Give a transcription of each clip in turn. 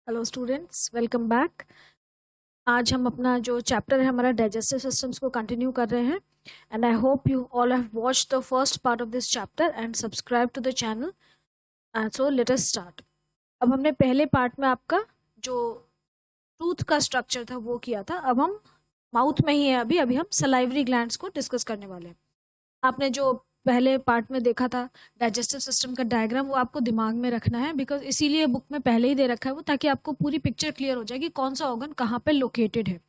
Hello students, welcome back. आज हम अपना जो चैप्टर है हमारा डाइजेस्टिव सिस्टम्स को कंटिन्यू कर रहे हैं and I hope you all have watched the first part of this chapter and subscribe to the channel. So let us start. अब हमने पहले पार्ट में आपका जो टूथ का स्ट्रक्चर था वो किया था। अब हम माउथ में ही है, अभी हम सलाइवरी ग्लैंड्स को डिस्कस करने वाले हैं। आपने जो पहले पार्ट में देखा था डाइजेस्टिव सिस्टम का डायग्राम, वो आपको दिमाग में रखना है बिकॉज इसीलिए बुक में पहले ही दे रखा है वो, ताकि आपको पूरी पिक्चर क्लियर हो जाए कि कौन सा ऑर्गन कहाँ पे लोकेटेड है।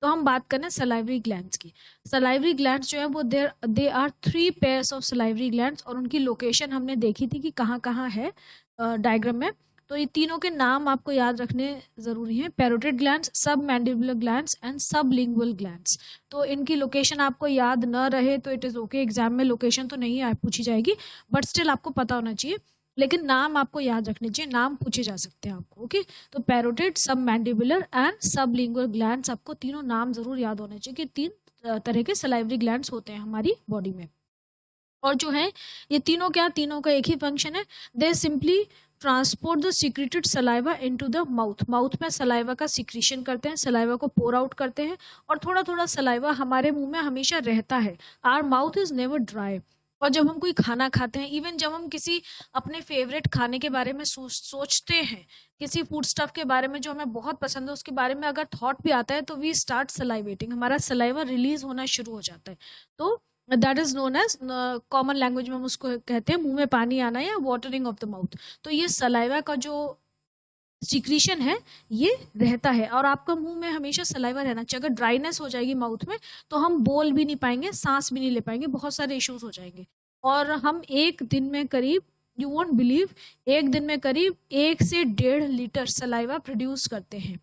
तो हम बात करें सलाइवरी ग्लैंड्स की। सलाइवरी ग्लैंड्स जो है वो they are 3 pairs of salivary glands, और उनकी लोकेशन हमने देखी थी कि कहाँ कहाँ है डायग्राम में। तो ये तीनों के नाम आपको याद रखने जरूरी हैं: पैरोटिड ग्लैंड्स, सब मैंडिबुलर ग्लैंड्स एंड सब लिंगुअल ग्लैंड्स। तो इनकी लोकेशन आपको याद न रहे तो इट इज ओके, एग्जाम में लोकेशन तो नहीं पूछी जाएगी, बट स्टिल आपको पता होना चाहिए। लेकिन नाम आपको याद रखने चाहिए, नाम पूछे जा सकते हैं आपको। ओके, तो पैरोटिड, सब मैंडिबुलर एंड सब लिंगुअल ग्लैंड्स, आपको तीनों नाम जरूर याद होने चाहिए कि 3 तरह के सलाइवरी ग्लैंड्स होते हैं हमारी बॉडी में। और जो है ये तीनों तीनों का एक ही फंक्शन है, दे simply transport the secreted saliva into the mouth. Mouth में सलाइवा का सीक्रेशन करते हैं, सलाइवा को पोर आउट करते हैं, और थोड़ा थोड़ा सलाइवा हमारे मुंह में हमेशा रहता है। Our mouth is never dry. और जब हम कोई खाना खाते हैं, इवन जब हम किसी अपने फेवरेट खाने के बारे में सोचते हैं, किसी फूड स्टफ के बारे में जो हमें बहुत पसंद है उसके बारे में अगर थॉट भी आता है, तो वी स्टार्ट सलाइवेटिंग, हमारा सलाइवा रिलीज होना शुरू हो जाता है। तो that is known as, common language में हम उसको कहते हैं मुंह में पानी आना या वाटरिंग ऑफ द माउथ। तो ये सलाइवा का जो सिक्रीशन है ये रहता है, और आपका मुंह में हमेशा सलाइवा रहना चाहिए। अगर ड्राइनेस हो जाएगी माउथ में तो हम बोल भी नहीं पाएंगे, सांस भी नहीं ले पाएंगे, बहुत सारे इश्यूज हो जाएंगे। और हम एक दिन में करीब, यू वोंट बिलीव, एक दिन में करीब 1 से 1.5 लीटर सलाइवा प्रोड्यूस करते हैं।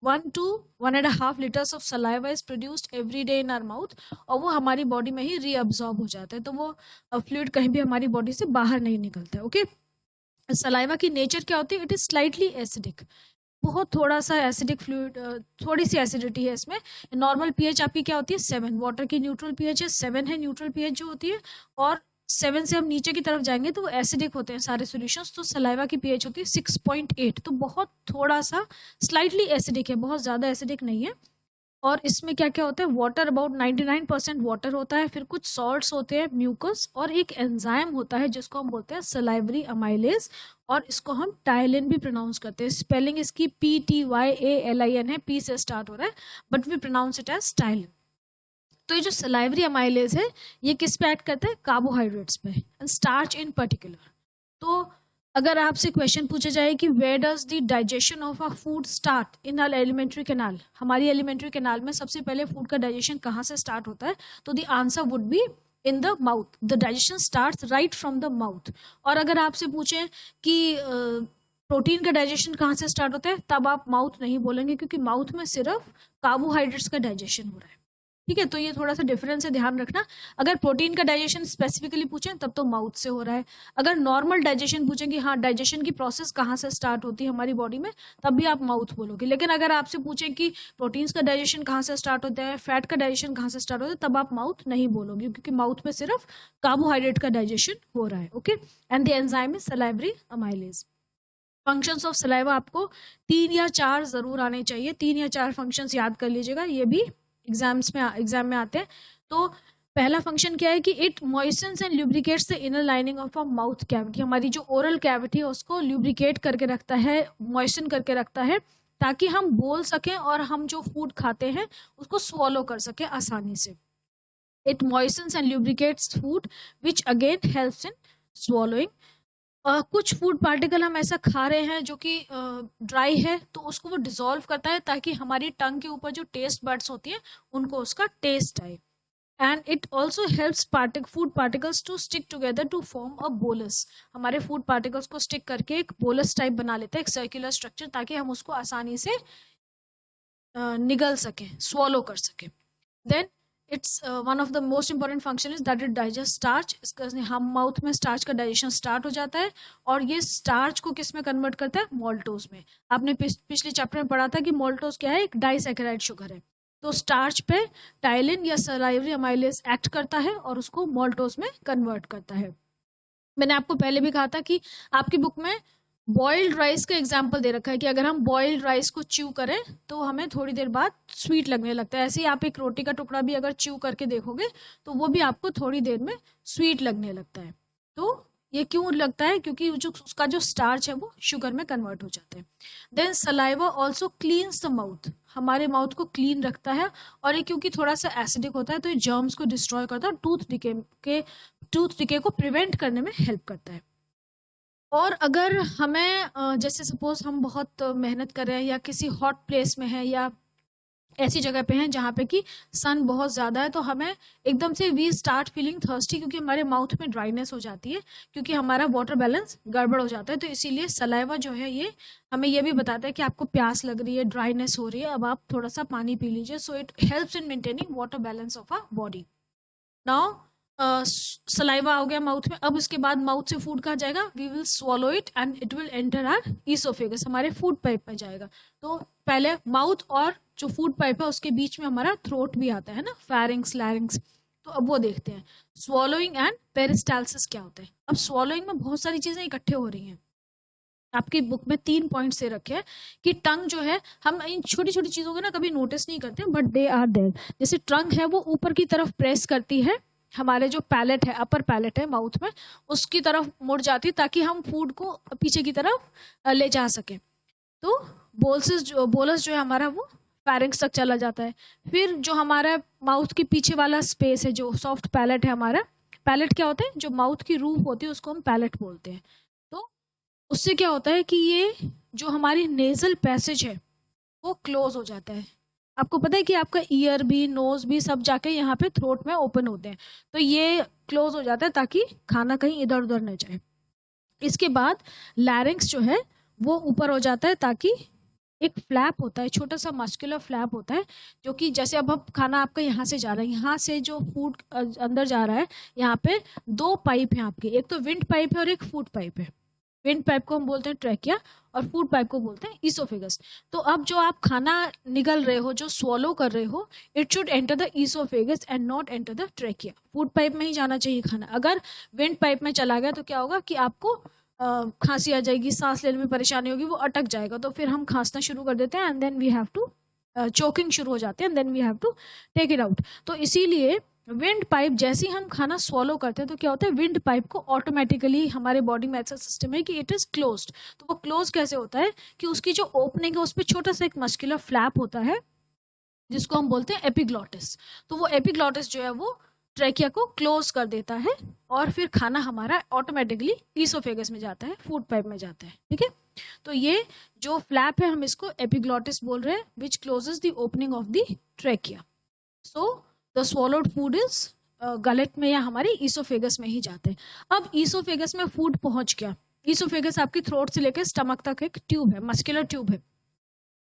1 to 1.5 liters of saliva is produced every day in our mouth, और वो हमारी बॉडी में ही रीअब्सॉर्ब हो जाता है। तो वो फ्लूइड कहीं भी हमारी बॉडी से बाहर नहीं निकलता है। ओके, सलाइवा की नेचर क्या होती है? इट इज स्लाइटली एसिडिक, बहुत थोड़ा सा एसिडिक फ्लूइड, थोड़ी सी एसिडिटी है इसमें। नॉर्मल पीएच आपकी क्या होती है? 7। वाटर की न्यूट्रल पीएच है 7 है, न्यूट्रल पीएच जो होती है। और 7 से हम नीचे की तरफ जाएंगे तो वो एसिडिक होते हैं सारे सॉल्यूशंस। तो सलाइवा की पीएच होती है 6.8, तो बहुत थोड़ा सा स्लाइटली एसिडिक है, बहुत ज़्यादा एसिडिक नहीं है। और इसमें क्या क्या होता है? वाटर, अबाउट 99% वाटर होता है, फिर कुछ सॉल्ट्स होते हैं, म्यूकस, और एक एंजाइम होता है जिसको हम बोलते हैं सलाइवरी अमाइलेज, और इसको हम टाइलिन भी प्रोनाउंस करते हैं। स्पेलिंग इसकी PTYALIN है, पी से स्टार्ट हो रहा है, but we pronounce it as ptyalin. तो ये जो सलाइवरी अमाइलेज है ये किस पे एक्ट करता है? कार्बोहाइड्रेट्स पे एंड स्टार्च इन पर्टिकुलर। तो अगर आपसे क्वेश्चन पूछा जाए कि where does the digestion of a food start in our alimentary canal, हमारी एलिमेंट्री कैनाल में सबसे पहले फूड का डाइजेशन कहाँ से स्टार्ट होता है? तो the answer would be in the mouth. The digestion starts right from the mouth. और अगर आपसे पूछें कि प्रोटीन का डाइजेशन कहाँ से स्टार्ट होता है, तब आप माउथ नहीं बोलेंगे, क्योंकि माउथ में सिर्फ कार्बोहाइड्रेट्स का डाइजेशन हो रहा है। ठीक है, तो ये थोड़ा सा डिफरेंस है, ध्यान रखना। अगर प्रोटीन का डाइजेशन स्पेसिफिकली पूछें तब तो माउथ से हो रहा है। अगर नॉर्मल डाइजेशन पूछेंगे, हाँ डाइजेशन की प्रोसेस कहाँ से स्टार्ट होती है हमारी बॉडी में, तब भी आप माउथ बोलोगे। लेकिन अगर आपसे पूछें कि प्रोटीन्स का डाइजेशन कहाँ से स्टार्ट होता है, फैट का डाइजेशन कहाँ से स्टार्ट होता है, तब आप माउथ नहीं बोलोगे, क्योंकि माउथ में सिर्फ कार्बोहाइड्रेट का डाइजेशन हो रहा है। Okay, and the enzyme is salivary amylase. Functions of saliva आपको 3 या 4 जरूर आने चाहिए, 3 या 4 फंक्शंस याद कर लीजिएगा, ये भी एग्जाम में आते हैं। तो पहला फंक्शन क्या है कि it moistens and lubricates the inner lining of a mouth cavity. हमारी जो ओरल कैविटी है उसको ल्यूब्रिकेट करके रखता है, मॉइस्चन करके रखता है, ताकि हम बोल सकें और हम जो फूड खाते हैं उसको स्वॉलो कर सकें आसानी से। It moistens and lubricates food which again helps in swallowing. कुछ फूड पार्टिकल हम ऐसा खा रहे हैं जो कि ड्राई है, तो उसको वो डिसॉल्व करता है, ताकि हमारी टंग के ऊपर जो टेस्ट बड्स होती है उनको उसका टेस्ट आए। And it also helps food particles to stick together to form a bolus. हमारे फूड पार्टिकल्स को स्टिक करके एक बोलस टाइप बना लेते हैं, एक सर्कुलर स्ट्रक्चर, ताकि हम उसको आसानी से निगल सकें, स्वॉलो कर सकें। Then it's one of the most important function is that it digest starch. इसका हम माउथ में स्टार्च का डाइजेशन स्टार्ट हो जाता है, और ये स्टार्च को किस में कन्वर्ट करता है? मॉल्टोज में। आपने पिछले चैप्टर में पढ़ा था कि मॉल्टोज क्या है? एक डाइसैकेराइड शुगर है। तो स्टार्च पे टाइलिन या सलाइवरी अमाइलेज एक्ट करता है और उसको मॉल्टोज में कन्वर्ट करता है। मैंने आपको पहले भी कहा था कि आपकी बुक में बॉइल्ड राइस का एग्जाम्पल दे रखा है कि अगर हम बॉइल्ड राइस को च्यू करें तो हमें थोड़ी देर बाद स्वीट लगने लगता है। ऐसे ही आप एक रोटी का टुकड़ा भी अगर च्यू करके देखोगे तो वो भी आपको थोड़ी देर में स्वीट लगने लगता है। तो ये क्यों लगता है? क्योंकि जो उसका जो स्टार्च है वो शुगर में कन्वर्ट हो जाता है। Then saliva also cleans the mouth, हमारे माउथ को क्लीन रखता है, और ये क्योंकि थोड़ा सा एसिडिक होता है तो ये जर्म्स को डिस्ट्रॉय करता है और टूथ डिके को प्रिवेंट करने में हेल्प करता है। और अगर हमें जैसे सपोज हम बहुत मेहनत कर रहे हैं या किसी हॉट प्लेस में है या ऐसी जगह पे हैं जहाँ पे कि सन बहुत ज़्यादा है, तो हमें एकदम से वी स्टार्ट फीलिंग थर्स्टी, क्योंकि हमारे माउथ में ड्राइनेस हो जाती है, क्योंकि हमारा वाटर बैलेंस गड़बड़ हो जाता है। तो इसीलिए सलाइवा जो है ये हमें ये भी बताता है कि आपको प्यास लग रही है, ड्राइनेस हो रही है, अब आप थोड़ा सा पानी पी लीजिए। So it helps in maintaining water balance of a body. Now saliva हो गया माउथ में, अब उसके बाद माउथ से फूड कहाँ जाएगा? We will swallow it and it will enter our oesophagus, हमारे फूड पाइप में जाएगा। तो पहले माउथ और जो फूड पाइप है उसके बीच में हमारा थ्रोट भी आता है ना, फेरिंग्स, लैरिंग्स। तो अब वो देखते हैं स्वॉलोइंग एंड पेरिस्टाल्सिस क्या होता है। अब स्वॉलोइंग में बहुत सारी चीजें इकट्ठे हो रही हैं। आपकी बुक में 3 पॉइंट्स से रखे हैं कि टंग जो है, हम इन छोटी छोटी चीजों को ना कभी नोटिस नहीं करते बट दे आर देयर। जैसे टंग है वो ऊपर की तरफ प्रेस करती है, हमारे जो पैलेट है, अपर पैलेट है माउथ में, उसकी तरफ मुड़ जाती है ताकि हम फूड को पीछे की तरफ ले जा सके। तो बोलस जो है हमारा वो फेरिंग्स तक चला जाता है। फिर जो हमारा माउथ के पीछे वाला स्पेस है, जो सॉफ्ट पैलेट है हमारा, पैलेट क्या होता है? जो माउथ की रूफ होती है उसको हम पैलेट बोलते हैं। तो उससे क्या होता है कि ये जो हमारी नेजल पैसेज है वो क्लोज हो जाता है। आपको पता है कि आपका ईयर भी, नोज भी सब जाके यहाँ पे थ्रोट में ओपन होते हैं, तो ये क्लोज हो जाता है ताकि खाना कहीं इधर उधर न जाए। इसके बाद लैरिंग्स जो है वो ऊपर हो जाता है ताकि एक फ्लैप होता है, छोटा सा मस्कुलर फ्लैप होता है, जो कि जैसे अब खाना आपका यहाँ से जा रहा है, यहाँ से जो फूड अंदर जा रहा है, यहाँ पे 2 पाइप हैं आपके, एक तो विंड पाइप है और एक फूड पाइप है। विंड पाइप को हम बोलते हैं ट्रैकिया और फूड पाइप को बोलते हैं ईसोफेगस। तो अब जो आप खाना निगल रहे हो, जो स्वॉलो कर रहे हो, it should enter the oesophagus and not enter the trachea. Food pipe में ही जाना चाहिए खाना। अगर विंड पाइप में चला गया तो क्या होगा कि आपको खांसी आ जाएगी, सांस लेने में परेशानी होगी, वो अटक जाएगा, तो फिर हम खांसना शुरू कर देते हैं and then we have to choking शुरू हो जाते हैं and then we have to take it out. तो इसीलिए विंड पाइप जैसे ही हम खाना स्वॉलो करते हैं तो क्या होता है, विंड पाइप को ऑटोमेटिकली हमारे बॉडी में ऐसा सिस्टम है कि इट इज क्लोज्ड। तो वो क्लोज कैसे होता है कि उसकी जो ओपनिंग है उस पर छोटा सा एक मस्कुलर फ्लैप होता है जिसको हम बोलते हैं एपिग्लॉटिस। तो वो एपिग्लॉटिस जो है वो ट्रैकिया को क्लोज कर देता है और फिर खाना हमारा ऑटोमेटिकली ईसोफेगस में जाता है, फूड पाइप में जाता है। ठीक है, तो ये जो फ्लैप है हम इसको एपिग्लॉटिस बोल रहे हैं, which closes the opening of the trachea. So the swallowed food is gullet में या हमारे ईसोफेगस में ही जाते हैं। अब ईसोफेगस में फूड पहुंच गया। ईसोफेगस आपकी थ्रोट से लेकर स्टमक तक एक ट्यूब है, मस्कुलर ट्यूब है,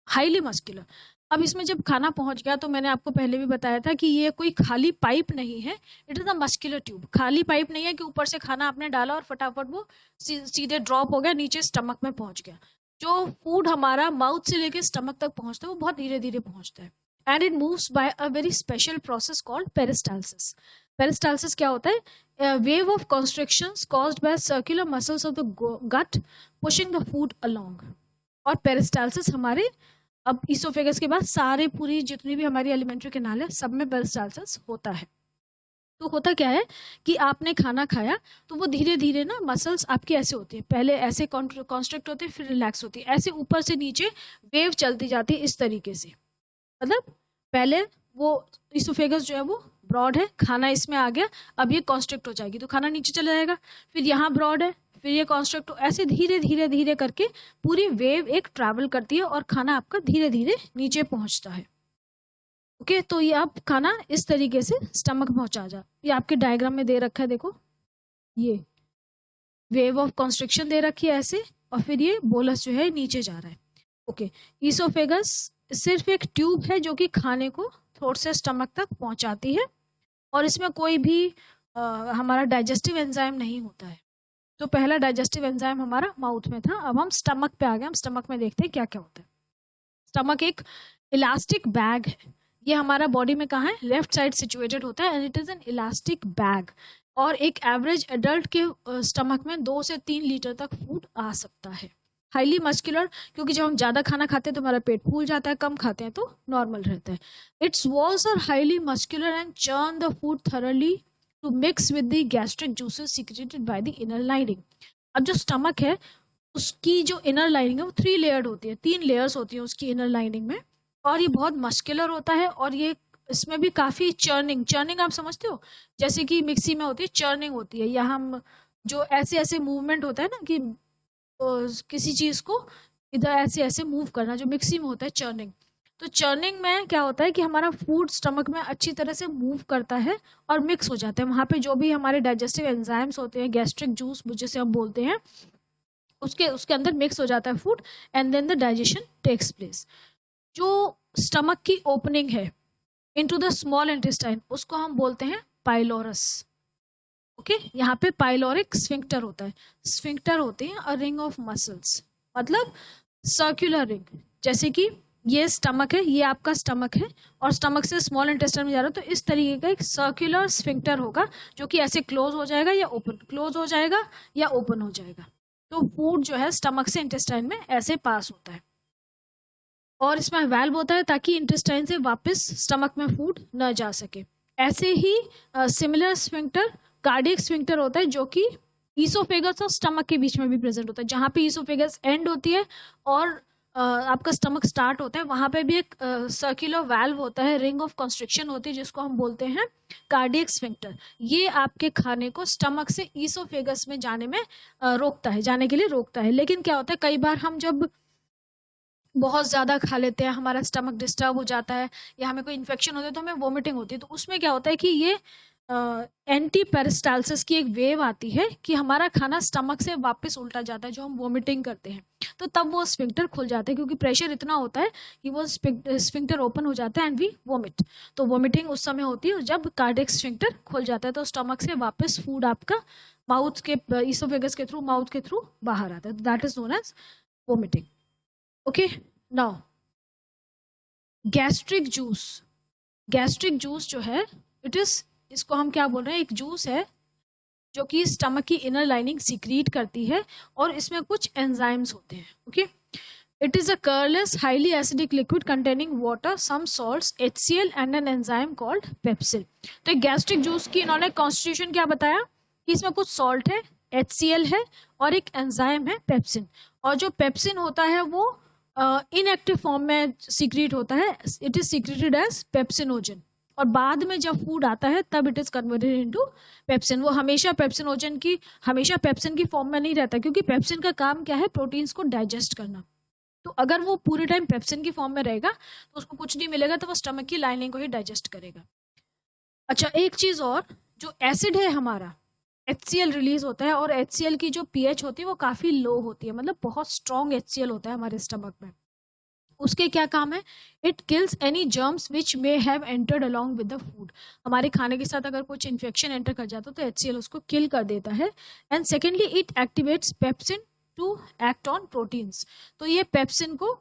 हाईली मस्कुलर। अब इसमें जब खाना पहुंच गया तो मैंने आपको पहले भी बताया था कि ये कोई खाली पाइप नहीं है, it is a muscular tube. खाली पाइप नहीं है कि ऊपर से खाना आपने डाला और फटाफट वो सीधे ड्रॉप हो गया नीचे स्टमक में पहुंच गया। जो फूड हमारा माउथ से लेकर स्टमक तक पहुंचता है वो बहुत धीरे धीरे पहुंचता है and it moves by a very special process called peristalsis. Peristalsis क्या होता है? A wave of constrictions caused by circular muscles of the gut pushing the food along. और peristalsis हमारे अब इसोफेगस के बाद सारे पूरी जितनी भी हमारी एलिमेंट्री कैनाल है सब में peristalsis होता है। तो होता क्या है कि आपने खाना खाया तो वो धीरे धीरे ना मसल्स आपकी ऐसे होती है, पहले ऐसे कॉन्स्ट्रिक्ट होते हैं फिर रिलैक्स होती है, ऐसे ऊपर से नीचे वेव चलती जाती है इस तरीके से। मतलब पहले वो इसोफेगस जो है वो ब्रॉड है, खाना इसमें आ गया, अब ये कॉन्स्ट्रिक्ट हो जाएगी तो खाना नीचे चला जाएगा, फिर यहाँ ब्रॉड है, फिर ये कॉन्स्ट्रिक्ट, ऐसे धीरे धीरे धीरे करके पूरी वेव एक ट्रैवल करती है और खाना आपका धीरे धीरे नीचे पहुंचता है। ओके, तो ये आप खाना इस तरीके से स्टमक पहुंचा जा। ये आपके डायग्राम में दे रखा है, देखो ये वेव ऑफ कॉन्स्ट्रिक्शन दे रखी है ऐसे, और फिर ये बोलस जो है नीचे जा रहा है। ओके, ईसोफेगस सिर्फ एक ट्यूब है जो कि खाने को थ्रोट से स्टमक तक पहुंचाती है और इसमें कोई भी हमारा डाइजेस्टिव एंजाइम नहीं होता है। तो पहला डाइजेस्टिव एंजाइम हमारा माउथ में था, अब हम स्टमक पे आ गए। हम स्टमक में देखते हैं क्या क्या होता है। स्टमक एक इलास्टिक बैग है, ये हमारा बॉडी में कहाँ है, लेफ्ट साइड सिचुएटेड होता है and it is an elastic bag. और एक एवरेज एडल्ट के स्टमक में 2 से 3 लीटर तक फूड आ सकता है। हाईली मस्कुलर, क्योंकि जब हम ज़्यादा खाना खाते हैं तो हमारा पेट फूल जाता है, कम खाते हैं तो नॉर्मल रहता है. Its walls are highly muscular and churn the food thoroughly to mix with the gastric juices secreted by the inner lining. अब जो स्टमक है उसकी जो इनर लाइनिंग है वो 3 लेयर्ड होती है, 3 लेयर्स होती है उसकी इनर लाइनिंग में, और ये बहुत मस्कुलर होता है. और ये इसमें भी काफ़ी चर्निंग आप समझते हो, जैसे कि मिक्सी में होती है चर्निंग होती है, या हम जो ऐसे ऐसे मूवमेंट होता है ना कि किसी चीज़ को इधर ऐसे ऐसे मूव करना, जो मिक्सी में होता है चर्निंग. तो चर्निंग में क्या होता है कि हमारा फूड स्टमक में अच्छी तरह से मूव करता है और मिक्स हो जाता है. वहाँ पे जो भी हमारे डाइजेस्टिव एंजाइम्स होते हैं, गैस्ट्रिक जूस जिसे हम बोलते हैं, उसके अंदर मिक्स हो जाता है food, and then the digestion takes place. जो स्टमक की ओपनिंग है इनटू द स्मॉल इंटेस्टाइन, उसको हम बोलते हैं पाइलोरस. ओके, यहाँ पे पाइलोरिक स्फिंक्टर होता है. स्फिंक्टर होते हैं अ रिंग ऑफ मसल्स, मतलब सर्कुलर रिंग. जैसे कि ये स्टमक है, ये आपका स्टमक है, और स्टमक से स्मॉल इंटेस्टाइन में जा रहा है, तो इस तरीके का एक सर्कुलर स्फिंक्टर होगा जो कि ऐसे क्लोज हो जाएगा या ओपन, क्लोज हो जाएगा या ओपन हो जाएगा. तो फूड जो है स्टमक से इंटेस्टाइन में ऐसे पास होता है, और इसमें वाल्व होता है ताकि इंटेस्टाइन से वापस स्टमक में फूड न जा सके. ऐसे ही सिमिलर स्फिंक्टर कार्डियक स्फिंक्टर होता है, जो कि ईसोफेगस और स्टमक के बीच में भी प्रेजेंट होता है. जहाँ पे ईसोफेगस एंड होती है और आपका स्टमक स्टार्ट होता है, वहाँ पे भी एक सर्कुलर वाल्व होता है, रिंग ऑफ कंस्ट्रिक्शन होती है, जिसको हम बोलते हैं कार्डियक स्फिंक्टर. ये आपके खाने को स्टमक से ईसोफेगस में जाने में रोकता है, जाने के लिए रोकता है. लेकिन क्या होता है, कई बार हम जब बहुत ज़्यादा खा लेते हैं, हमारा स्टमक डिस्टर्ब हो जाता है, या हमें कोई इन्फेक्शन होता है तो हमें वोमिटिंग होती है. तो उसमें क्या होता है कि ये एंटी पेरिस्टाल्सिस की एक वेव आती है कि हमारा खाना स्टमक से वापस उल्टा जाता है, जो हम वोमिटिंग करते हैं. तो तब वो स्फिंक्टर खुल जाता है, क्योंकि प्रेशर इतना होता है कि वो स्फिंक्टर ओपन हो जाता है एंड वी वोमिट. तो वोमिटिंग उस समय होती है जब कार्डियक स्फिंक्टर खुल जाता है, तो स्टमक से वापस फूड आपका माउथ के ईसोफेगस के थ्रू, माउथ के थ्रू बाहर आता है. That is known as vomiting. Okay, now gastric juice जो है, इसको हम क्या बोल रहे हैं, एक जूस है जो कि स्टमक की इनर लाइनिंग सीक्रीट करती है, और इसमें कुछ एंजाइम्स होते हैं. Okay, it is a colourless highly acidic liquid containing water, some salts, HCl and an enzyme called pepsin. तो एक गैस्ट्रिक जूस की इन्होंने कॉन्स्टिट्यूशन क्या बताया कि इसमें कुछ सॉल्ट है, HCl है, और एक एंजाइम है पेप्सिन. और जो पेप्सिन होता है वो इनएक्टिव फॉर्म में सीक्रेट होता है, it is secreted as pepsinogen, और बाद में जब फूड आता है तब it is converted into pepsin. वो हमेशा पेप्सिन की फॉर्म में नहीं रहता, क्योंकि पेप्सिन का काम क्या है, प्रोटीन्स को डाइजेस्ट करना. तो अगर वो पूरे टाइम पेप्सिन की फॉर्म में रहेगा तो उसको कुछ नहीं मिलेगा, तो वो स्टमक की लाइनिंग को ही डाइजेस्ट करेगा. अच्छा, एक चीज और, जो एसिड है हमारा, HCl रिलीज होता है, और HCl की जो pH होती है वो काफ़ी लो होती है, मतलब बहुत स्ट्रॉन्ग HCl होता है हमारे स्टमक में. उसके क्या काम है, it kills any germs which may have entered along with the food. हमारे खाने के साथ अगर कुछ इन्फेक्शन एंटर कर जाता है तो HCl उसको किल कर देता है. And secondly, it activates pepsin to act on proteins. तो ये पेप्सिन को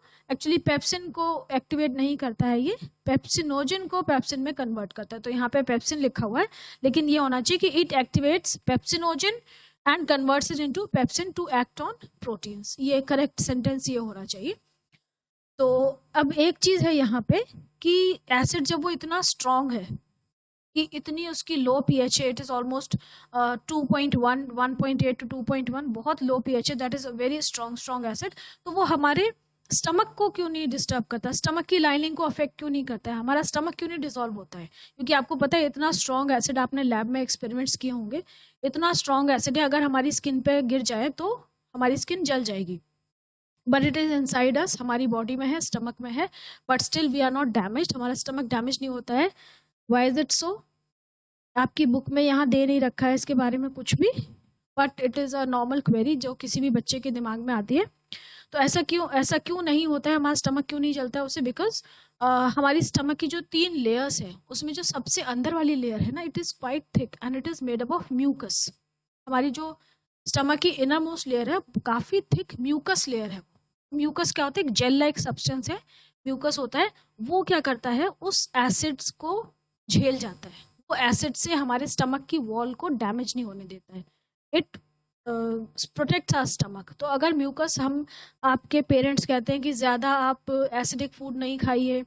एक्टिवेट नहीं करता है, ये पेप्सिनोजन को पेप्सिन में कन्वर्ट करता है. तो यहाँ पे पेप्सिन लिखा हुआ है, लेकिन ये होना चाहिए कि it activates pepsinogen and converts it into pepsin to act on proteins. ये करेक्ट सेंटेंस ये होना चाहिए. तो अब एक चीज़ है यहाँ पे कि एसिड जब वो इतना स्ट्रॉन्ग है कि इतनी उसकी लो pH है, इट इज़ ऑलमोस्ट 2.1, 1.8 to 2.1, बहुत लो pH है, that is a very strong acid. तो वो हमारे स्टमक को क्यों नहीं डिस्टर्ब करता, स्टमक की लाइनिंग को अफेक्ट क्यों नहीं करता है, हमारा स्टमक क्यों नहीं डिसॉल्व होता है? क्योंकि आपको पता है इतना स्ट्रॉन्ग एसिड, आपने लैब में एक्सपेरिमेंट्स किए होंगे, इतना स्ट्रॉन्ग एसिड है, अगर हमारी स्किन पे गिर जाए तो हमारी स्किन जल जाएगी. But it is inside us, हमारी बॉडी में है, स्टमक में है, but still we are not damaged, हमारा स्टमक डैमेज नहीं होता है. Why is it so? आपकी बुक में यहाँ दे नहीं रखा है इसके बारे में कुछ भी, but it is a normal query जो किसी भी बच्चे के दिमाग में आती है. तो ऐसा क्यों नहीं होता है, हमारा स्टमक क्यों नहीं जलता है उससे? बिकॉज हमारी स्टमक की जो 3 लेयर्स है उसमें जो सबसे अंदर वाली लेयर है ना, it is quite thick and it is made up of mucus. हमारी जो स्टमक की इनर मोस्ट लेयर है काफ़ी थिक म्यूकस लेयर है. म्यूकस क्या होता है, एक जेल लाइक सब्सटेंस है, म्यूकस होता है. वो क्या करता है, उस एसिड्स को झेल जाता है, वो एसिड से हमारे स्टमक की वॉल को डैमेज नहीं होने देता है. It protects our stomach. तो अगर म्यूकस, हम आपके पेरेंट्स कहते हैं कि ज़्यादा आप एसिडिक फूड नहीं खाइए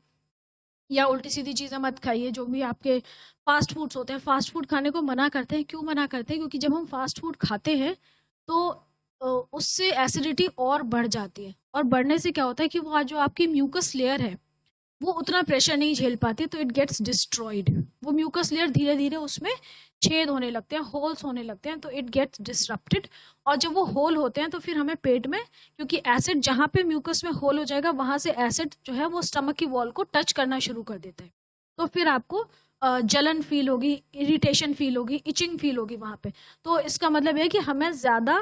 या उल्टी सीधी चीज़ें मत खाइए, जो भी आपके फास्ट फूड्स होते हैं, फास्ट फूड खाने को मना करते हैं। क्यों मना करते हैं? क्योंकि जब हम फास्ट फूड खाते हैं तो उससे एसिडिटी और बढ़ जाती है, और बढ़ने से क्या होता है कि वो जो आपकी म्यूकस लेयर है वो उतना प्रेशर नहीं झेल पाती, तो इट गेट्स डिस्ट्रॉयड। वो म्यूकस लेयर धीरे धीरे उसमें छेद होने लगते हैं, होल्स होने लगते हैं, तो इट गेट्स डिसरप्टेड। और जब वो होल होते हैं तो फिर हमें पेट में, क्योंकि एसिड जहाँ पे म्यूकस में होल हो जाएगा वहाँ से एसिड जो है वो स्टमक की वॉल को टच करना शुरू कर देता है, तो फिर आपको जलन फील होगी, इरिटेशन फील होगी, इचिंग फील होगी वहाँ पे। तो इसका मतलब है कि हमें ज़्यादा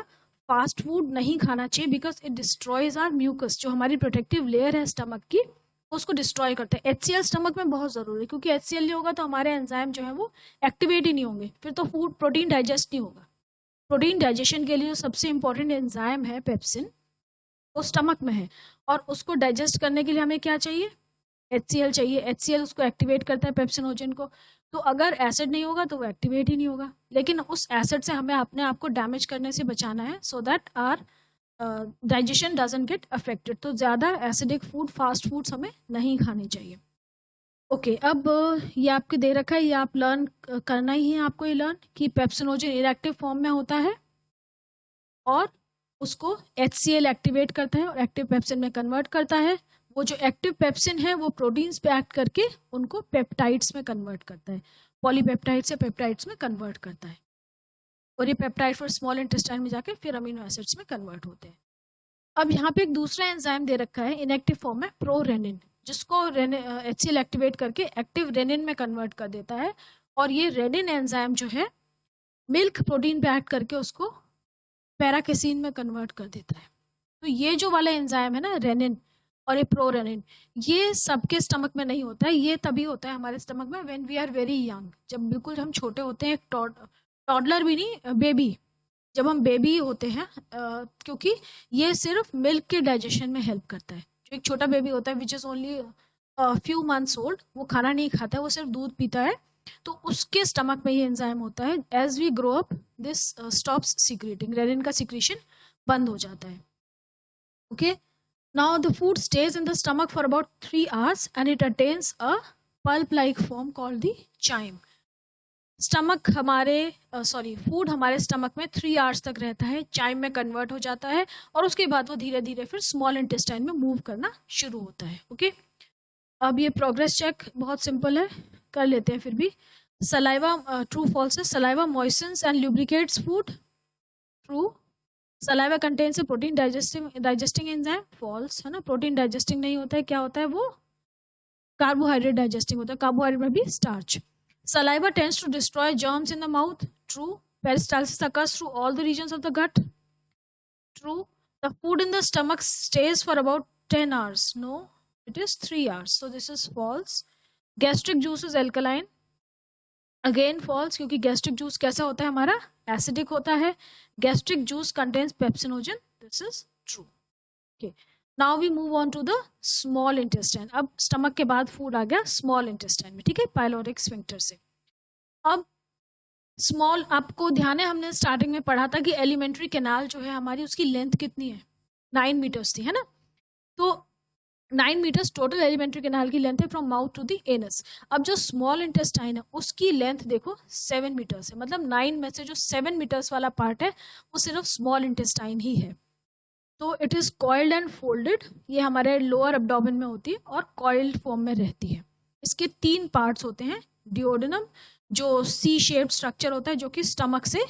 फास्ट फूड नहीं खाना चाहिए, because it destroys our mucus, जो हमारी प्रोटेक्टिव लेयर है स्टमक की उसको डिस्ट्रॉय करते हैं। HCl स्टमक में बहुत ज़रूरी है, क्योंकि HCl नहीं होगा तो हमारे एंजाइम जो है वो एक्टिवेट ही नहीं होंगे, फिर तो फूड प्रोटीन डाइजेस्ट नहीं होगा। प्रोटीन डाइजेशन के लिए जो सबसे इंपॉर्टेंट एंजाइम है पेप्सिन, वो स्टमक में है, और उसको डाइजेस्ट करने के लिए हमें क्या चाहिए? HCl चाहिए। HCl उसको एक्टिवेट करता है पेप्सिनोजन को। तो अगर एसिड नहीं होगा तो वो एक्टिवेट ही नहीं होगा, लेकिन उस एसिड से हमें अपने आप को डैमेज करने से बचाना है, so that our digestion doesn't get affected. तो ज़्यादा एसिडिक फूड, फास्ट फूड्स हमें नहीं खाने चाहिए। ओके, अब ये आपके दे रखा है, ये आप लर्न करना ही है आपको, ये लर्न कि पेप्सिनोजन इनएक्टिव फॉर्म में होता है और उसको HCl एक्टिवेट करता है और एक्टिव पेप्सिन में कन्वर्ट करता है। वो जो एक्टिव पेप्सिन है वो प्रोटीन्स पे एक्ट करके उनको पेप्टाइड्स में कन्वर्ट करता है, पॉलीपेप्टाइड से पेप्टाइड्स में कन्वर्ट करता है, और ये पेप्टाइड फिर स्मॉल इंटेस्टाइन में जाके फिर अमीनो एसिड्स में कन्वर्ट होते हैं। अब यहाँ पे एक दूसरा एंजाइम दे रखा है इनएक्टिव फॉर्म में, प्रोरेनिन, जिसको HCl एक्टिवेट करके एक्टिव रेनिन में कन्वर्ट कर देता है। और ये रेनिन एंजाइम जो है मिल्क प्रोटीन पे एक्ट करके उसको पैराकेसिन में कन्वर्ट कर देता है। तो ये जो वाला एंजाइम है ना, रेनिन और ये प्रोरेनिन, ये सबके स्टमक में नहीं होता है। ये तभी होता है हमारे स्टमक में when we are very young, जब बिल्कुल हम छोटे होते हैं, एक टॉडलर भी नहीं, बेबी, जब हम बेबी होते हैं, क्योंकि ये सिर्फ मिल्क के डाइजेशन में हेल्प करता है। जो एक छोटा बेबी होता है which is only few months old, वो खाना नहीं खाता है, वो सिर्फ दूध पीता है, तो उसके स्टमक में ये एंजाइम होता है। As we grow up this stops secreting, rennin का सीक्रेशन बंद हो जाता है। Okay, now the food stays in the stomach for about 3 hours and it attains a pulp like form called the chyme. Stomach हमारे food हमारे stomach में 3 hours तक रहता है, चाइम में कन्वर्ट हो जाता है, और उसके बाद वो धीरे धीरे फिर स्मॉल इंटेस्टाइन में मूव करना शुरू होता है। ओके, अब ये प्रोग्रेस चेक बहुत सिंपल है, कर लेते हैं फिर भी। सलाइवा, ट्रू फॉल्स है। Saliva moistens and lubricates food, true. Saliva contains a protein digesting enzyme, false है ना। प्रोटीन डाइजेस्टिंग नहीं होता है, क्या होता है वो? कार्बोहाइड्रेट डाइजेस्टिंग होता है, कार्बोहाइड्रेट में भी starch. Saliva tends to destroy germs in the mouth. True. Peristalsis occurs through all the regions of the gut. True. The food in the stomach stays for about 10 hours. No, it is 3 hours. So this is false. Gastric juice is alkaline. Again false, क्योंकि gastric juice कैसा होता है हमारा? Acidic होता है. Gastric juice contains pepsinogen. This is true. Okay. Now we move on to the small intestine. अब stomach के बाद फूड आ गया स्मॉल इंटेस्टाइन में, ठीक है, पाइलोरिक स्फिंक्टर से। अब स्मॉल, आपको ध्यान है हमने स्टार्टिंग में पढ़ा था कि एलिमेंट्री कैनाल जो है हमारी, उसकी लेंथ कितनी है? 9 meters थी, है ना। तो 9 meters टोटल एलिमेंट्री कैनाल की लेंथ है from mouth to the anus. अब जो स्मॉल इंटेस्टाइन है उसकी लेंथ देखो 7 meters है, मतलब 9 में से जो 7 meters वाला पार्ट है वो सिर्फ स्मॉल इंटेस्टाइन ही है। तो it is coiled and folded, ये हमारे लोअर एब्डोमेन में होती है और कॉइल्ड फॉर्म में रहती है। इसके 3 पार्ट्स होते हैं। डिओडेनम, जो सी शेप्ड स्ट्रक्चर होता है जो कि स्टमक से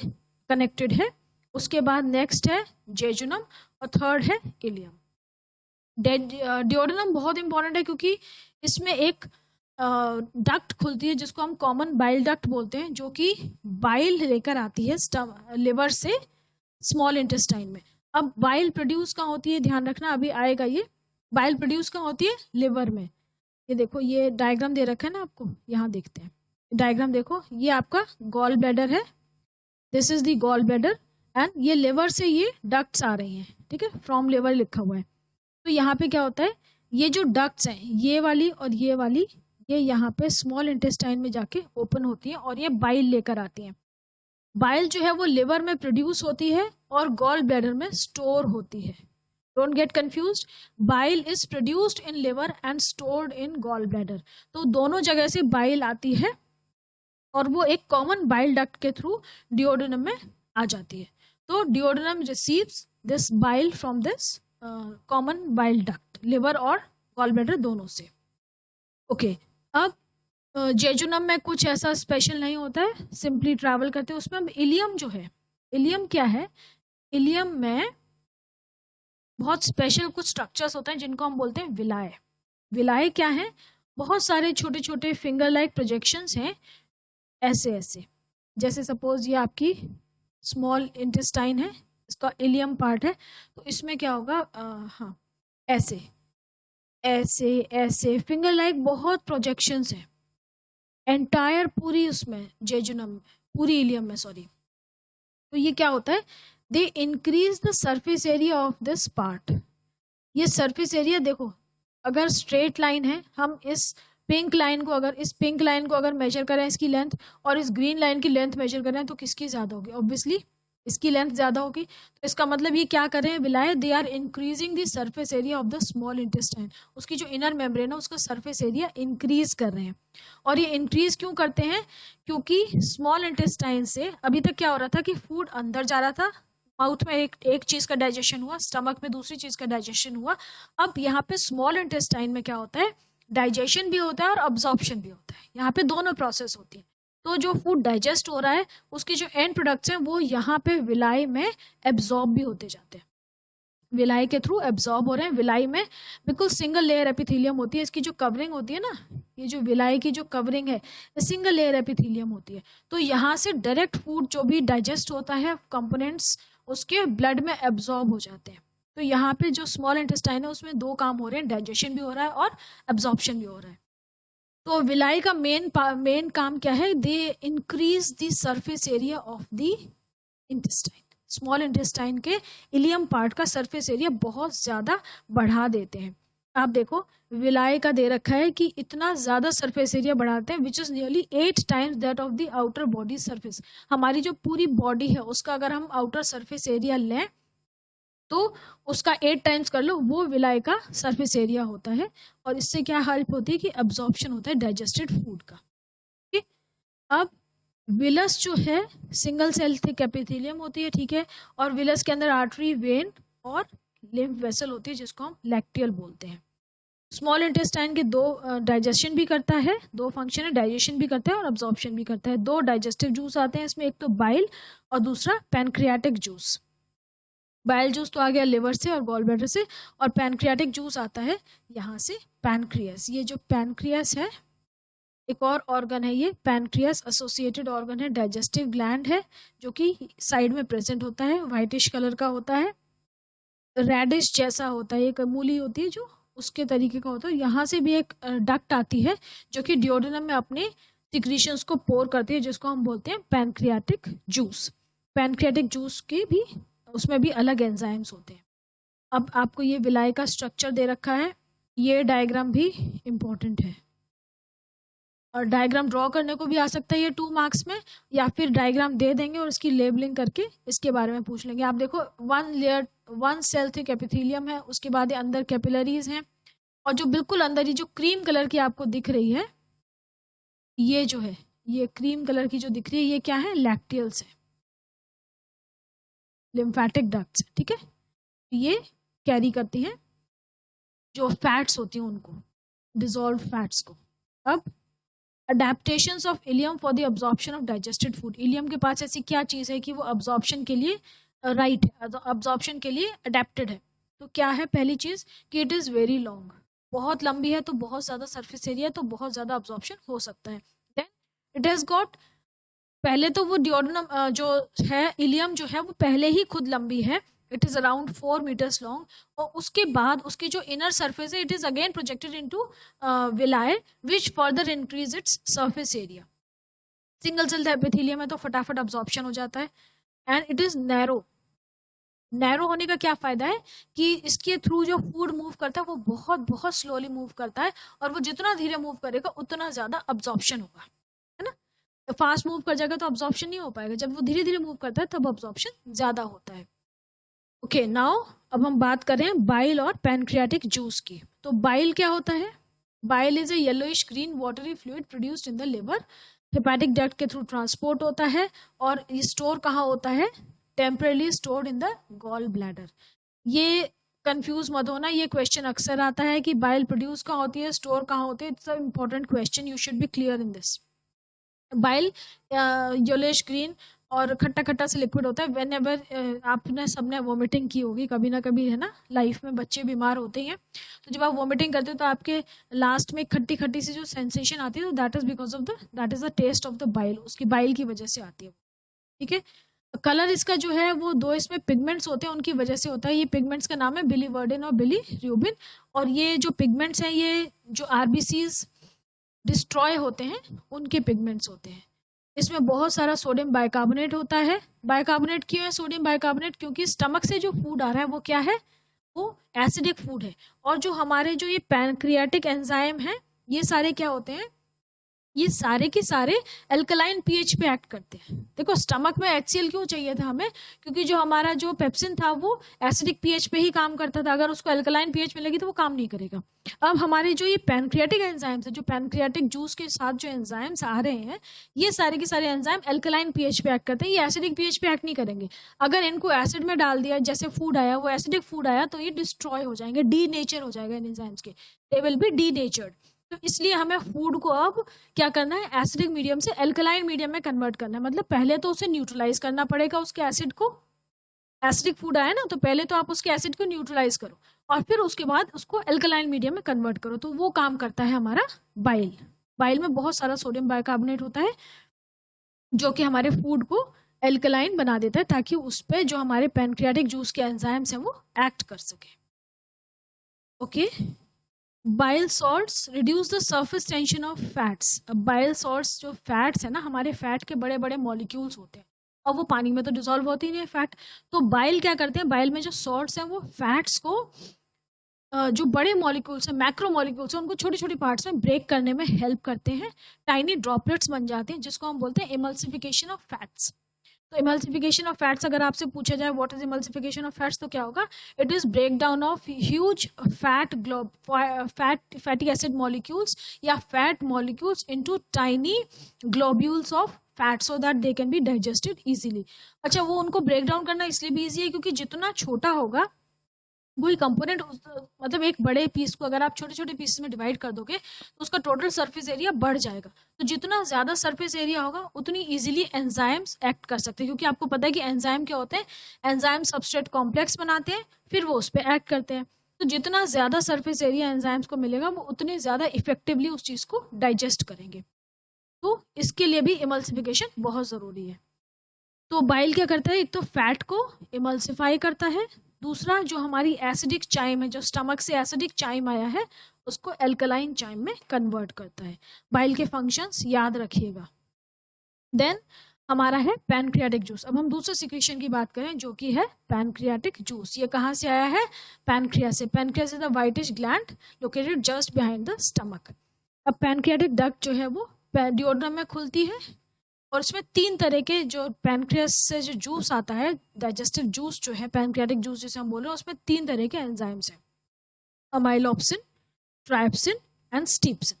कनेक्टेड है। उसके बाद नेक्स्ट है जेजुनम, और थर्ड है इलियम। डिओडेनम बहुत इंपॉर्टेंट है क्योंकि इसमें एक डक्ट खुलती है जिसको हम कॉमन बाइल डक्ट बोलते हैं, जो कि बाइल लेकर आती है लिवर से स्मॉल इंटेस्टाइन में। अब बाइल प्रोड्यूस कहाँ होती है, ध्यान रखना, अभी आएगा ये। बाइल प्रोड्यूस कहाँ होती है? लिवर में। ये देखो, ये डायग्राम दे रखा है ना आपको, यहाँ देखते हैं डायग्राम। देखो, ये आपका गॉल ब्लैडर है, this is the gall bladder, and ये लिवर से ये डक्ट्स आ रही हैं, ठीक है, फ्रॉम लिवर लिखा हुआ है। तो यहाँ पे क्या होता है, ये जो डक्ट्स हैं, ये वाली और ये वाली, ये यहाँ पे स्मॉल इंटेस्टाइन में जाके ओपन होती हैं और ये बाइल लेकर आती हैं। बाइल जो है वो लिवर में प्रोड्यूस होती है और गॉल ब्लैडर में स्टोर होती है। Don't get confused, bile is produced in liver and stored in gall bladder. तो दोनों जगह से बाइल आती है और वो एक कॉमन बाइल डक्ट के थ्रू डिओडेनम में आ जाती है। तो duodenum receives this bile from this common bile duct, liver और गॉल ब्लैडर दोनों से। ओके, अब जेजुनम में कुछ ऐसा स्पेशल नहीं होता है, सिंपली ट्रैवल करते हैं उसमें। अब इलियम जो है, इलियम क्या है? इलियम में बहुत स्पेशल कुछ स्ट्रक्चर्स होते हैं जिनको हम बोलते हैं विलाय। विलाय क्या है? बहुत सारे छोटे छोटे फिंगर लाइक प्रोजेक्शंस हैं, ऐसे ऐसे। जैसे सपोज ये आपकी स्मॉल इंटेस्टाइन है, इसका इलियम पार्ट है, तो इसमें क्या होगा? हाँ, ऐसे ऐसे ऐसे फिंगर लाइक बहुत प्रोजेक्शंस हैं एंटायर पूरी उसमें जेजुनम, पूरी इलियम में, सॉरी। तो ये क्या होता है? They increase the surface area of this part. ये सरफेस एरिया देखो, अगर स्ट्रेट लाइन है, हम इस पिंक लाइन को अगर मेजर करें इसकी लेंथ, और इस ग्रीन लाइन की लेंथ मेजर करें, तो किसकी ज्यादा होगी? ऑब्वियसली इसकी लेंथ ज्यादा होगी। तो इसका मतलब ये क्या कर रहे हैं villi? They are increasing the surface area of the small intestine. उसकी जो इनर मेम्ब्रेन है उसका सरफेस एरिया इंक्रीज कर रहे हैं। और ये इंक्रीज क्यों करते हैं? क्योंकि स्मॉल इंटेस्टाइन से अभी तक क्या हो रहा था कि फूड अंदर जा रहा था, माउथ में एक चीज का डाइजेशन हुआ, स्टमक में दूसरी चीज का डाइजेशन हुआ। अब यहाँ पे स्मॉल इंटेस्टाइन में क्या होता है? डाइजेशन भी होता है और अब्जॉर्प्शन भी होता है। यहाँ पे दोनों प्रोसेस होती है। तो जो फूड डाइजेस्ट हो रहा है उसकी जो एंड प्रोडक्ट्स हैं वो यहाँ पे विलाई में एब्जॉर्ब भी होते जाते हैं, विलाई के थ्रू एब्जॉर्ब हो रहे हैं। विलाई में बिल्कुल सिंगल लेयर एपिथेलियम होती है, इसकी जो कवरिंग होती है ना, ये जो विलाई की जो कवरिंग है, सिंगल लेयर एपिथेलियम होती है। तो यहाँ से डायरेक्ट फूड जो भी डाइजेस्ट होता है, कंपोनेंट्स उसके ब्लड में एब्जॉर्ब हो जाते हैं। तो यहाँ पे जो स्मॉल इंटेस्टाइन है उसमें दो काम हो रहे हैं, डाइजेशन भी हो रहा है और एब्जॉर्प्शन भी हो रहा है। तो विलाई का मेन काम क्या है? They increase the surface area of the intestine. Small intestine के इलियम पार्ट का सरफेस एरिया बहुत ज्यादा बढ़ा देते हैं। आप देखो विलाई का दे रखा है कि इतना ज्यादा सरफेस एरिया बढ़ाते हैं, which is nearly 8 times that of the outer body surface. हमारी जो पूरी बॉडी है उसका अगर हम आउटर सरफेस एरिया लें तो उसका 8 टाइम्स कर लो, वो विलाई का सरफेस एरिया होता है। और इससे क्या हेल्प होती है कि एब्जॉर्प्शन होता है डाइजेस्टेड फूड का। ठीक है, अब विलस जो है सिंगल सेल थिक एपिथेलियम होती है, ठीक है। और विलस के अंदर आर्टरी, वेन और लिम्फ वेसल होती है जिसको हम लैक्टियल बोलते हैं। स्मॉल इंटेस्टाइन के दो डाइजेशन भी करता है, दो फंक्शन है, डाइजेशन भी करता है और अब्जॉर्प्शन भी करता है। दो डाइजेस्टिव जूस आते हैं इसमें, एक तो बाइल और दूसरा पैनक्रियाटिक जूस। बाइल जूस तो आ गया लिवर से और गॉल ब्लैडर से, और पैनक्रियाटिक जूस आता है यहाँ से पैनक्रियास। ये जो पैनक्रियास है एक और ऑर्गन है, ये पैनक्रियास एसोसिएटेड ऑर्गन है, डाइजेस्टिव ग्लैंड है जो कि साइड में प्रेजेंट होता है, व्हाइटिश कलर का होता है, रेडिश जैसा होता है, एक मूली होती है जो उसके तरीके का होता है। यहाँ से भी एक डक्ट आती है जो कि डिओडेनम में अपने सिक्रीशंस को पोर करती है, जिसको हम बोलते हैं पैनक्रियाटिक जूस। पैनक्रियाटिक जूस के भी उसमें भी अलग एंजाइम्स होते हैं। अब आपको ये विलाई का स्ट्रक्चर दे रखा है, ये डायग्राम भी इम्पोर्टेंट है और डायग्राम ड्रॉ करने को भी आ सकता है ये 2 मार्क्स में, या फिर डायग्राम दे देंगे और इसकी लेबलिंग करके इसके बारे में पूछ लेंगे। आप देखो 1 सेल थिक एपिथेलियम है, उसके बाद ये अंदर कैपिलरीज हैं, और जो बिल्कुल अंदर ये जो क्रीम कलर की आपको दिख रही है, ये जो है ये क्रीम कलर की जो दिख रही है, ये क्या है? लैक्टियल्स है, लिम्फेटिक डक्ट्स, ठीक है। ये कैरी करती हैं जो फैट्स होती हैं उनको, डिसॉल्व फैट्स को। अब adaptations of ileum for the absorption of digested food. Ileum के पास ऐसी क्या चीज़ है कि वो अब्जॉर्प्शन के लिए राइट है, अब्जॉर्प्शन के लिए अडेप्टेड है। तो क्या है? पहली चीज़ कि इट इज़ वेरी लॉन्ग, बहुत लंबी है, तो बहुत ज़्यादा सरफेस एरिया, तो बहुत ज़्यादा अब्जॉर्प्शन हो सकता है। देन इट हैज़ गॉट, पहले तो वो डिओडेनम जो है, इलियम जो है वो पहले ही खुद लंबी है, it is around 4 meters long, और उसके बाद उसकी जो इनर सरफेस है it is again projected into villi which further increase its surface area. Single cell epithelium है तो फटाफट अब्जॉर्प्शन हो जाता है, and it is narrow. Narrow होने का क्या फायदा है कि इसके थ्रू जो फूड मूव करता है वो बहुत बहुत स्लोली मूव करता है, और वो जितना धीरे मूव करेगा उतना ज्यादा अब्जॉर्प्शन होगा, है ना। फास्ट मूव कर जाएगा तो अब्जॉर्प्शन नहीं हो पाएगा, जब वो धीरे धीरे मूव करता है तब अब्जॉर्प्शन ज़्यादा होता है। ओके, नाउ अब हम बात करें बाइल और पैनक्रियाटिक जूस की। तो बाइल क्या होता है? Bile is a yellowish green watery fluid produced in the liver, hepatic duct के थ्रू ट्रांसपोर्ट होता है और ये स्टोर कहाँ होता है? Temporarily stored in the gall bladder. ये कंफ्यूज मत होना, ये क्वेश्चन अक्सर आता है कि बाइल प्रोड्यूस कहाँ होती है, स्टोर कहाँ होती है। It's a important question, you should be clear in this. Bile yellowish green और खट्टा खट्टा से लिक्विड होता है। वेन एवर आपने सबने वोमिटिंग की होगी कभी ना कभी, है ना, लाइफ में बच्चे बीमार होते हैं, तो जब आप वोमिटिंग करते हो तो आपके लास्ट में खट्टी खट्टी सी जो सेंसेशन आती है, तो that is because of that is the taste of the bile, उसकी बाइल की वजह से आती है। ठीक है, कलर इसका जो है वो दो इसमें पिगमेंट्स होते हैं, उनकी वजह से होता है। ये पिगमेंट्स का नाम है बिलीवर्डिन और बिलीरुबिन, और ये जो पिगमेंट्स हैं ये जो आरबीसीज डिस्ट्रॉय होते हैं उनके पिगमेंट्स होते हैं। इसमें बहुत सारा सोडियम बाइकार्बोनेट होता है। बाइकार्बोनेट क्यों है सोडियम बाइकार्बोनेट? क्योंकि स्टमक से जो फूड आ रहा है वो क्या है? वो एसिडिक फूड है। और जो हमारे जो ये पैनक्रियाटिक एंजाइम है, ये सारे क्या होते हैं? ये सारे के सारे अल्कलाइन पीएच पे एक्ट करते हैं। देखो स्टमक में HCl क्यों चाहिए था हमें? क्योंकि जो हमारा जो पेप्सिन था वो एसिडिक पीएच पे ही काम करता था, अगर उसको अल्कलाइन पीएच मिलेगी तो वो काम नहीं करेगा। अब हमारे जो ये पैनक्रियाटिक एंजाइम्स है, जो पैनक्रियाटिक जूस के साथ जो एंजाइम्स आ रहे हैं, ये सारे के सारे एंजाइम अल्कलाइन पीएच पे एक्ट करते हैं, ये एसिडिक पीएच पे एक्ट नहीं करेंगे। अगर इनको एसिड में डाल दिया, जैसे फूड आया वो एसिडिक फूड आया, तो ये डिस्ट्रॉय हो जाएंगे, डी नेचर हो जाएगा इन एंजाइम्स के, दे विल बी डी नेचर्ड। तो इसलिए हमें फूड को अब क्या करना है? एसिडिक मीडियम से अल्कलाइन मीडियम में कन्वर्ट करना है। मतलब पहले तो उसे न्यूट्रलाइज करना पड़ेगा, उसके एसिड को। एसिडिक फूड आया ना, तो पहले तो आप उसके एसिड को न्यूट्रलाइज करो और फिर उसके बाद उसको अल्कलाइन मीडियम में कन्वर्ट करो, तो वो काम करता है हमारा बाइल। बाइल में बहुत सारा सोडियम बाइकार्बोनेट होता है जो कि हमारे फूड को अल्कलाइन बना देता है, ताकि उस पर जो हमारे पैनक्रियाटिक जूस के एंजाइम्स हैं वो एक्ट कर सके। Okay, bile salts reduce the surface tension of fats. अब बाइल सॉल्ट्स जो फैट्स है ना, हमारे फैट के बड़े बड़े मॉलिक्यूल्स होते हैं और वो पानी में तो डिसॉल्व होती नहीं है फैट। तो बाइल क्या करते हैं? बाइल में जो सॉल्ट्स हैं वो फैट्स को जो बड़े मॉलिक्यूल्स हैं, मैक्रो मॉलिक्यूल्स हैं, उनको छोटी छोटी पार्ट्स में ब्रेक करने में हेल्प करते हैं। टाइनी ड्रॉपलेट्स बन जाते हैं, जिसको हम बोलते हैं इमल्सिफिकेशन ऑफ फैट्स। तो इमल्सिफिकेशन ऑफ फैट्स अगर आपसे पूछा जाए what is emulsification of fats, तो क्या होगा? It is break down of huge fatty acid molecules या fat molecules into tiny globules of fat so that they can be digested easily. अच्छा, वो उनको ब्रेक डाउन करना इसलिए भी ईजी है क्योंकि जितना छोटा होगा वही कंपोनेंट, मतलब एक बड़े पीस को अगर आप छोटे छोटे पीसेस में डिवाइड कर दोगे तो उसका टोटल सरफेस एरिया बढ़ जाएगा। तो जितना ज़्यादा सरफेस एरिया होगा उतनी इजीली एंजाइम्स एक्ट कर सकते हैं, क्योंकि आपको पता है कि एंजाइम क्या होते हैं? एंजाइम सबस्ट्रेट कॉम्प्लेक्स बनाते हैं, फिर वो उस पर एक्ट करते हैं। तो जितना ज़्यादा सरफेस एरिया एंजाइम्स को मिलेगा वो उतने ज़्यादा इफेक्टिवली उस चीज़ को डाइजेस्ट करेंगे। तो इसके लिए भी इमल्सिफिकेशन बहुत ज़रूरी है। तो बाइल क्या करता है? एक तो फैट को इमल्सिफाई करता है, दूसरा जो हमारी एसिडिक चाइम है, जो स्टमक से एसिडिक चाइम आया है, उसको अल्कलाइन चाइम में कन्वर्ट करता है। बाइल के फंक्शंस याद रखिएगा। देन हमारा है पैनक्रियाटिक जूस। अब हम दूसरे सिक्रीशन की बात करें जो कि है पैनक्रियाटिक जूस। ये कहाँ से आया है? पैनक्रियास से। Pancreas is the whitish gland located just behind the stomach. अब पैनक्रियाटिक डक्ट जो है वो डिओड्रम में खुलती है और इसमें 3 तरह के जो पैनक्रियास से जो जूस आता है, डाइजेस्टिव जूस जो है, पैनक्रियाटिक जूस जिसे हम बोल रहे हैं, उसमें 3 तरह के एंजाइम्स हैं, अमाइलोप्सिन, ट्राइप्सिन एंड स्टीप्सिन।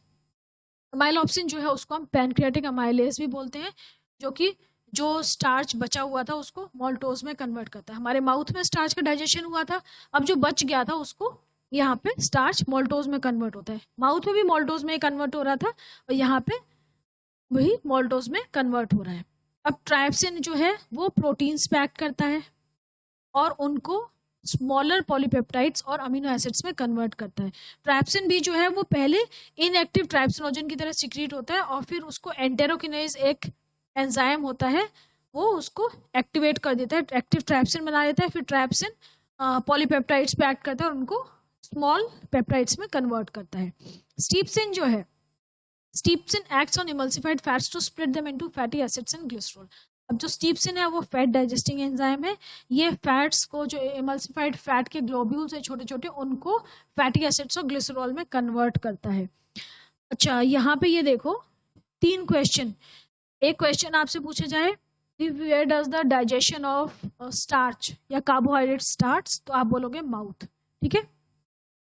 अमाइलोप्सिन जो है उसको हम पैनक्रियाटिक अमाइलेज भी बोलते हैं, जो कि जो स्टार्च बचा हुआ था उसको मॉल्टोज में कन्वर्ट करता है। हमारे माउथ में स्टार्च का डाइजेशन हुआ था, अब जो बच गया था उसको यहाँ पे स्टार्च मॉल्टोज में कन्वर्ट होता है। माउथ में भी मॉल्टोज में कन्वर्ट हो रहा था और यहाँ पे वही मॉल्टोज में कन्वर्ट हो रहा है। अब ट्राइप्सिन जो है वो प्रोटीन्स पे एक्ट करता है और उनको स्मॉलर पॉलीपेप्टाइड्स और अमीनो एसिड्स में कन्वर्ट करता है। ट्राइप्सिन भी जो है वो पहले इनएक्टिव ट्राइप्सिनोजन की तरह सिक्रीट होता है और फिर उसको एंटेरोकिनेज एक एंजाइम होता है वो उसको एक्टिवेट कर देता है, एक्टिव ट्राइप्सिन बना देता है। फिर ट्राइप्सिन पॉलीपेप्टाइड्स पे एक्ट करता है और उनको स्मॉल पेप्टाइड्स में कन्वर्ट करता है। स्टीप्सिन जो है, steapsin acts on emulsified fats to split them into fatty acids and glycerol. अब जो स्टीप्सिन है वो फैट डाइजेस्टिंग एंजाइम है, ये फैट्स को, जो इमल्सिफाइड फैट के ग्लोब्यूल्स है छोटे छोटे, उनको फैटी एसिड्स और ग्लिसरॉल में कन्वर्ट करता है। अच्छा, यहाँ पे ये देखो 3 क्वेश्चन, एक क्वेश्चन आपसे पूछा जाए where does the digestion of starch या कार्बोहाइड्रेट स्टार्ट्स, तो आप बोलोगे माउथ, ठीक है।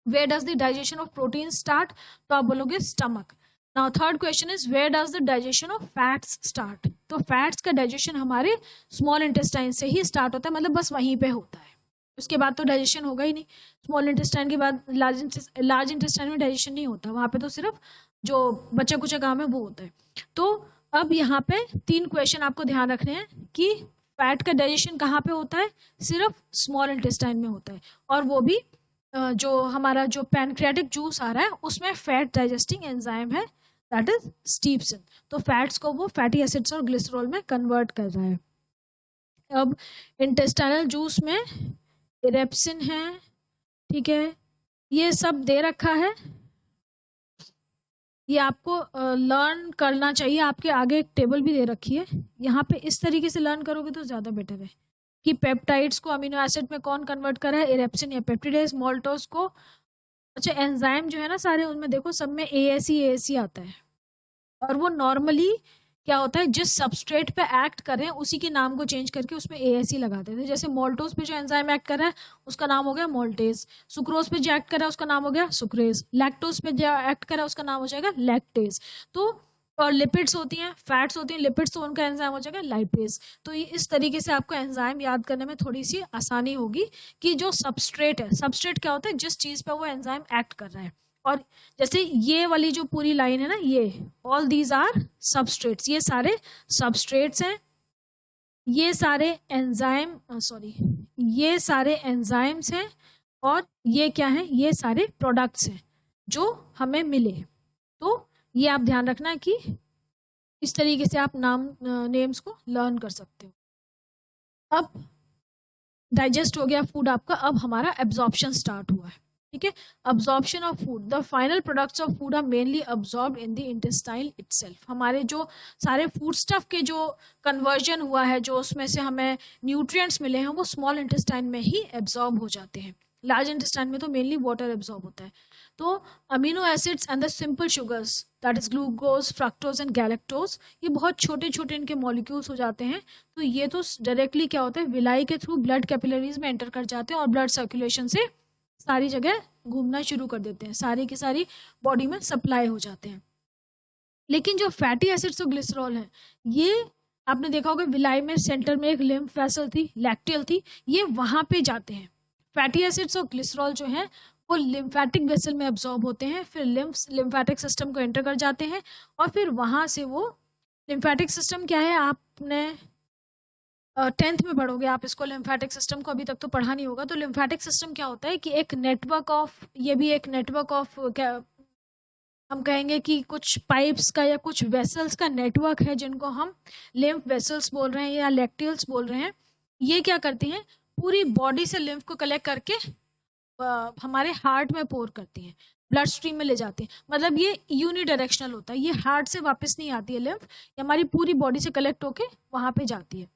Where does the digestion of protein start, तो आप बोलोगे stomach. Now third question is where does the digestion of fats start, तो फैट्स का डाइजेशन हमारे स्मॉल इंटेस्टाइन से ही स्टार्ट होता है, मतलब बस वहीं पे होता है, उसके बाद तो डाइजेशन होगा ही नहीं। स्मॉल इंटेस्टाइन के बाद लार्ज इंटेस्टाइन में डाइजेशन नहीं होता, वहाँ पे तो सिर्फ जो बचा कुचा काम है वो होता है। तो अब यहाँ पे 3 क्वेश्चन आपको ध्यान रखने हैं कि फैट का डाइजेशन कहाँ पे होता है, सिर्फ स्मॉल इंटेस्टाइन में होता है, और वो भी जो हमारा जो पैनक्रियाटिक जूस आ रहा है उसमें फैट डाइजेस्टिंग एंजाइम है, दैट इज स्टीप्सिन। तो फैट्स को वो फैटी एसिड्स और ग्लिसरॉल में कन्वर्ट कर रहा है। अब इंटेस्टाइनल जूस में इरेप्सिन है, ठीक है, ये सब दे रखा है, ये आपको लर्न करना चाहिए। आपके आगे एक टेबल भी दे रखी है, यहाँ पे इस तरीके से लर्न करोगे तो ज़्यादा बेटर है कि पेप्टाइड्स को अमीनो एसिड में कौन कन्वर्ट कर रहा है, इरेप्सिन या पेप्टिडेज। मोल्टोज को, अच्छा एंजाइम जो है ना सारे, उनमें देखो सब में ASE आता है, और वो नॉर्मली क्या होता है जिस सबस्ट्रेट पे एक्ट कर रहे हैं उसी के नाम को चेंज करके उसमें ASE लगा देते हैं। जैसे मोल्टोज पे जो एंजाइम एक्ट कर रहा है उसका नाम हो गया मोल्टेज, सुक्रोज पे जो एक्ट कर रहा है उसका नाम हो गया सुक्रेज, लैक्टोज पे जो एक्ट कर रहा है उसका नाम हो जाएगा लैक्टेज। तो और लिपिड्स होती हैं, फैट्स होती हैं, लिपिड्स, तो उनका एंजाइम हो जाएगा लाइपेज। तो ये इस तरीके से आपको एंजाइम याद करने में थोड़ी सी आसानी होगी कि जो सबस्ट्रेट है, सबस्ट्रेट क्या होता है जिस चीज़ पर वो एंजाइम एक्ट कर रहा है। और जैसे ये वाली जो पूरी लाइन है ना, ये ऑल दीज आर सबस्ट्रेट्स, ये सारे सबस्ट्रेट्स हैं, ये सारे एंजाइम ये सारे एंजाइम्स हैं, और ये क्या है, ये सारे प्रोडक्ट्स हैं जो हमें मिले। तो ये आप ध्यान रखना कि इस तरीके से आप नेम्स को लर्न कर सकते हो। अब डाइजेस्ट हो गया फूड आपका, अब हमारा एब्जॉर्प्शन स्टार्ट हुआ है, ठीक है। Absorption of food, the final products of food are mainly absorbed in the intestine itself. हमारे जो सारे फूड स्टफ के जो कन्वर्जन हुआ है, जो उसमें से हमें न्यूट्रिएंट्स मिले हैं, वो स्मॉल इंटेस्टाइन में ही एब्जॉर्ब हो जाते हैं। लार्ज इंटेस्टाइन में तो मेनली वाटर एब्जॉर्ब होता है। तो amino acids and the simple sugars, that is glucose, fructose and galactose, ये बहुत छोटे छोटे इनके मॉलिक्यूल्स हो जाते हैं। तो ये तो डायरेक्टली क्या होता है, विलाई के थ्रू ब्लड कैपिलरीज में एंटर कर जाते हैं और ब्लड सर्कुलेशन से सारी जगह घूमना शुरू कर देते हैं, सारी की सारी बॉडी में सप्लाई हो जाते हैं। लेकिन जो फैटी एसिड्स और ग्लिसरॉल है, ये आपने देखा होगा विलाई में सेंटर में एक लिम्फ वेसल थी, लैक्टियल थी, ये वहाँ पे जाते हैं। फैटी एसिड्स और ग्लिसरॉल जो है वो लिम्फेटिक वेसल में एब्जॉर्ब होते हैं, फिर लिम्फेटिक सिस्टम को एंटर कर जाते हैं, और फिर वहाँ से वो लिम्फेटिक सिस्टम क्या है, आपने 10th में पढ़ोगे आप इसको, लिम्फेटिक सिस्टम को अभी तक तो पढ़ा नहीं होगा। तो लिम्फेटिक सिस्टम क्या होता है कि एक नेटवर्क ऑफ, ये भी एक नेटवर्क ऑफ, क्या हम कहेंगे कि कुछ पाइप्स का या कुछ वेसल्स का नेटवर्क है, जिनको हम लिम्फ वेसल्स बोल रहे हैं या लैक्टियल्स बोल रहे हैं। ये क्या करती हैं, पूरी बॉडी से लिम्फ को कलेक्ट करके हमारे हार्ट में पोर करती हैं, ब्लड स्ट्रीम में ले जाती हैं। मतलब ये यूनिडायरेक्शनल होता है, ये हार्ट से वापस नहीं आती है लिम्फ, ये हमारी पूरी बॉडी से कलेक्ट होके वहाँ पे जाती है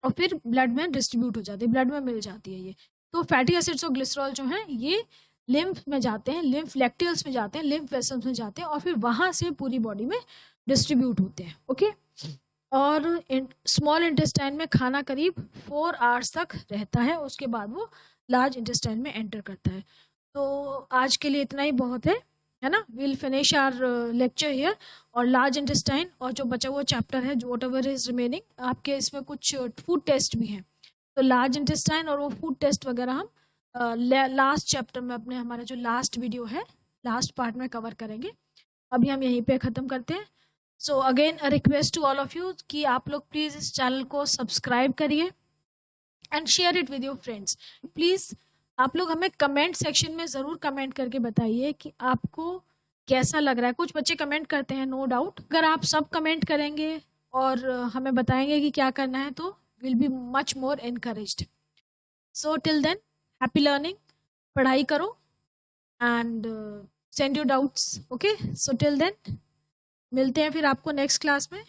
और फिर ब्लड में डिस्ट्रीब्यूट हो जाती है, ब्लड में मिल जाती है ये। तो फैटी एसिड्स और ग्लिसरॉल जो हैं ये लिम्फ में जाते हैं, लिम्फ लैक्टियल्स में जाते हैं, लिम्फ वेसल्स में जाते हैं, और फिर वहाँ से पूरी बॉडी में डिस्ट्रीब्यूट होते हैं। ओके, और स्मॉल इंटेस्टाइन में खाना करीब 4 आवर्स तक रहता है, उसके बाद वो लार्ज इंटेस्टाइन में एंटर करता है। तो आज के लिए इतना ही बहुत है ना। Will finish our lecture here, और लार्ज इंटेस्टाइन और जो बचा हुआ चैप्टर है, जो व्हाटएवर इज रिमेनिंग, आपके इसमें कुछ फूड टेस्ट भी हैं। तो लार्ज इंटेस्टाइन और वो फूड टेस्ट वगैरह हम लास्ट चैप्टर में, अपने हमारा जो लास्ट वीडियो है, लास्ट पार्ट में कवर करेंगे। अभी हम यहीं पे ख़त्म करते हैं। So again a request to all of you कि आप लोग प्लीज़ इस चैनल को सब्सक्राइब करिए and share it with your friends. Please आप लोग हमें कमेंट सेक्शन में ज़रूर कमेंट करके बताइए कि आपको कैसा लग रहा है। कुछ बच्चे कमेंट करते हैं, नो डाउट। अगर आप सब कमेंट करेंगे और हमें बताएंगे कि क्या करना है, तो will be much more encouraged. So till then, happy learning, पढ़ाई करो and send your doubts. Okay, so till then मिलते हैं फिर आपको नेक्स्ट क्लास में।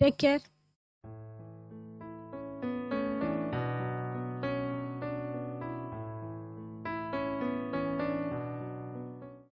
Take care.